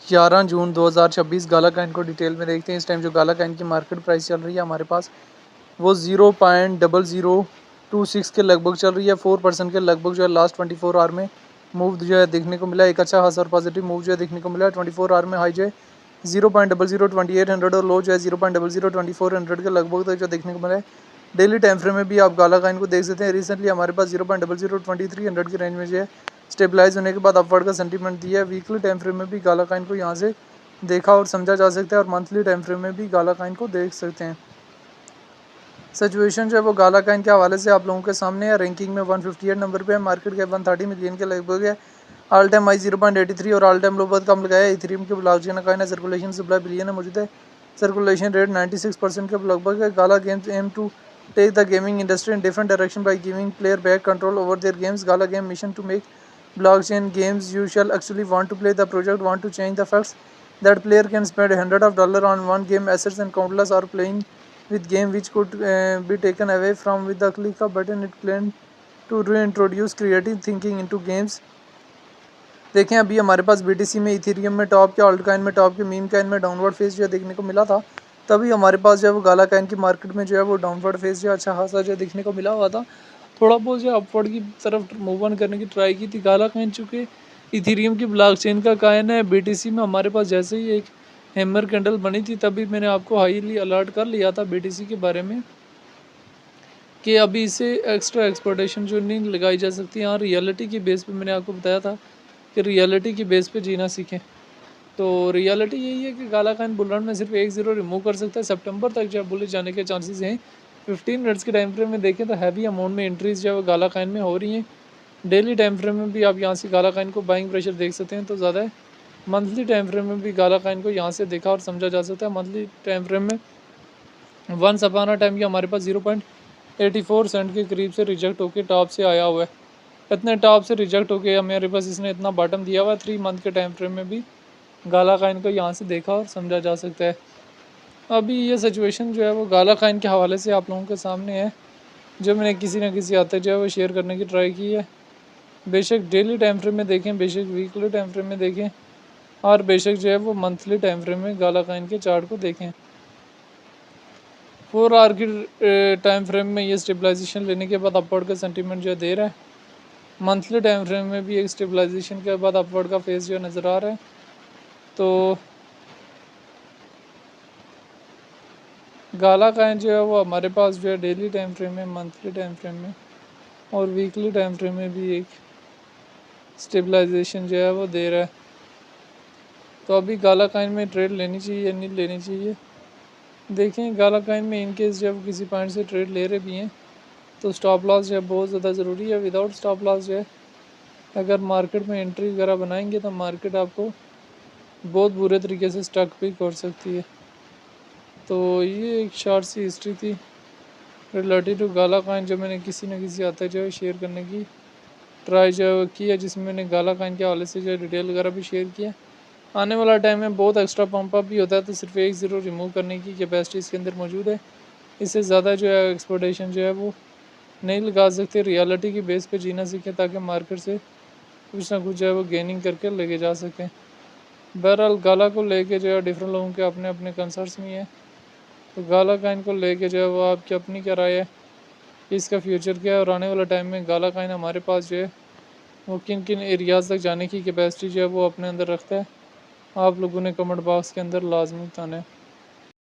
11 जून 2026 गाला Kine को detail में देखते हैं। इस टाइम जो गाला काइन की मार्केट प्राइस चल रही है हमारे पास वो 0.0026 के लगभग चल रही है। 4% के लगभग जो है लास्ट 24 आवर में मूव जो है देखने को मिला है। एक अच्छा खासा और पॉजिटिव मूव जो है देखने को मिला है। 24 आवर में हाई जो है 0.002800 और लो जो है 0.002400 के लगभग तक जो देखने को मिला है। डेली टाइम फ्रेम में भी आप गाला काइन को देख सकते हैं। रिसेंटली हमारे पास 0.002300 की रेंज में जो है स्टेबलाइज होने के बाद अपवर्ड का सेंटीमेंट दिया है। वीकली टाइम फ्रेम में भी गाला काइन को यहाँ से देखा और समझा जा सकता है और मंथली टाइम फ्रेम में भी गाला काइन को देख सकते हैं। सिचुएशन जो है वो गाला काइन के हवाले से आप लोगों के सामने है। रैंकिंग में 158 नंबर पे है। मार्केट कैप 130 मिलियन के लगभग है। ऑल टाइम हाई 0.83 और ऑल टाइम लो बहुत कम लगाया है। इथेरियम के ब्लॉकचेन कॉइन है। सर्कुलेशन सप्लाई बिलियन है मौजूद है। सर्कुलेशन रेट 96% के लगभग है। Gala Games aim to take the gaming industry in different direction by giving player back control over their games. Gala game mission to make blockchain games. You shall actually want to play the project, want to change the facts that player can spend $100 on one game assets and countless are playing with game which could be taken away from with the click of button. It planned to reintroduce creative thinking into games. देखें अभी हमारे पास BTC में Ethereum में top के alt Kine में top के meme Kine में downward phase जो है देखने को मिला था। तभी हमारे पास जो है वो गाला काइन की मार्केट में जो है वो डाउनवर्ड फेज जो अच्छा खासा जो देखने को मिला हुआ था। थोड़ा बहुत जो अपवर्ड की तरफ मूव ऑन करने की ट्राई की थी गाला काइन, चूँकि इथेरियम की ब्लॉकचेन का काइन है। BTC में हमारे पास जैसे ही एक हैमर कैंडल बनी थी तभी मैंने आपको हाईली अलर्ट कर लिया था BTC के बारे में कि अभी इसे एक्स्ट्रा एक्सपोर्टेशन जो नहीं लगाई जा सकती। यहाँ रियलिटी की बेस पे मैंने आपको बताया था कि रियलिटी की बेस पे जीना सीखें। तो रियलिटी यही है कि गाला काइन बुल रन में सिर्फ 1-0 रिमूव कर सकता है। सितंबर तक जो है बुलिश जाने के चांसेस हैं। 15 मिनट्स के टाइम फ्रेम में देखें तो हैवी अमाउंट में एंट्रीज जो है वो गाला काइन में हो रही हैं। डेली टाइम फ्रेम में भी आप यहाँ से गाला काइन को बाइंग प्रेशर देख सकते हैं तो ज़्यादा है। मंथली टाइम फ्रेम में भी गाला काइन को यहाँ से देखा और समझा जा सकता है। मंथली टाइम फ्रेम में वंस अपॉन अ टाइम ये हमारे पास 0.84 सेंट के करीब से रिजेक्ट होकर टॉप से आया हुआ है। इतने टॉप से रिजेक्ट होकर हमारे पास इसने इतना बॉटम दिया हुआ है। 3 मंथ के टाइम फ्रेम में भी गाला काइन को यहाँ से देखा और समझा जा सकता है। अभी ये सिचुएशन जो है वो गाला काइन के हवाले से आप लोगों के सामने है, जो मैंने किसी न किसी हद तक जो है वो शेयर करने की ट्राई की है। बेशक डेली टाइम फ्रेम में देखें, बेशक वीकली टाइम फ्रेम में देखें और बेशक जो है वो मंथली टाइम फ्रेम में गाला काइन के चार्ट को देखें। 4 आवर की टाइम फ्रेम में ये स्टेबलाइजेशन लेने के बाद अपवर्ड का सेंटीमेंट जो है दे रहा है। मंथली टाइम फ्रेम में भी एक स्टेबलाइजेशन के बाद अपवर्ड का फेस जो नज़र आ रहा है। तो गाला काइन जो है वो हमारे पास जो है डेली टाइम फ्रेम में, मंथली टाइम फ्रेम में और वीकली टाइम फ्रेम में भी एक स्टेबलाइजेशन जो है वो दे रहा है। तो अभी गाला काइन में ट्रेड लेनी चाहिए या नहीं लेनी चाहिए देखें। गाला काइन में इनकेस जब किसी पॉइंट से ट्रेड ले रहे भी हैं तो स्टॉप लॉस जो है बहुत ज़्यादा ज़रूरी है। विदाउट स्टॉप लॉस जो है अगर मार्केट में एंट्री वगैरह बनाएंगे तो मार्केट आपको बहुत बुरे तरीके से स्टक भी कर सकती है। तो ये एक शॉर्ट सी हिस्ट्री थी रिलेटेड टू गाला काइन, जो मैंने किसी न किसी हद तक जो है शेयर करने की ट्राई जो की है, जिसमें मैंने गाला काइन के हवाले से जो है डिटेल वगैरह भी शेयर किया। आने वाला टाइम में बहुत एक्स्ट्रा पंप अप भी होता है तो सिर्फ 1-0 रिमूव करने की कैपेसिटी इसके अंदर मौजूद है। इससे ज़्यादा जो है एक्सपोर्टेशन जो है वो नहीं लगा सकते। रियलिटी की बेस पे जीना सीखें ताकि मार्केट से कुछ ना कुछ जो है वो गेनिंग करके लेके जा सकें। बहरहाल गाला को लेके जो है डिफरेंट लोगों के अपने अपने कंसर्न्स भी हैं। तो गाला काइन को लेके जो है वो आपकी अपनी क्या राय है, इसका फ्यूचर क्या है और आने वाला टाइम में गाला काइन हमारे पास जो है वो किन किन एरियाज़ तक जाने की कैपेसिटी जो है वो अपने अंदर रखता है, आप लोगों ने कमेंट बॉक्स के अंदर लाजमी बताना है।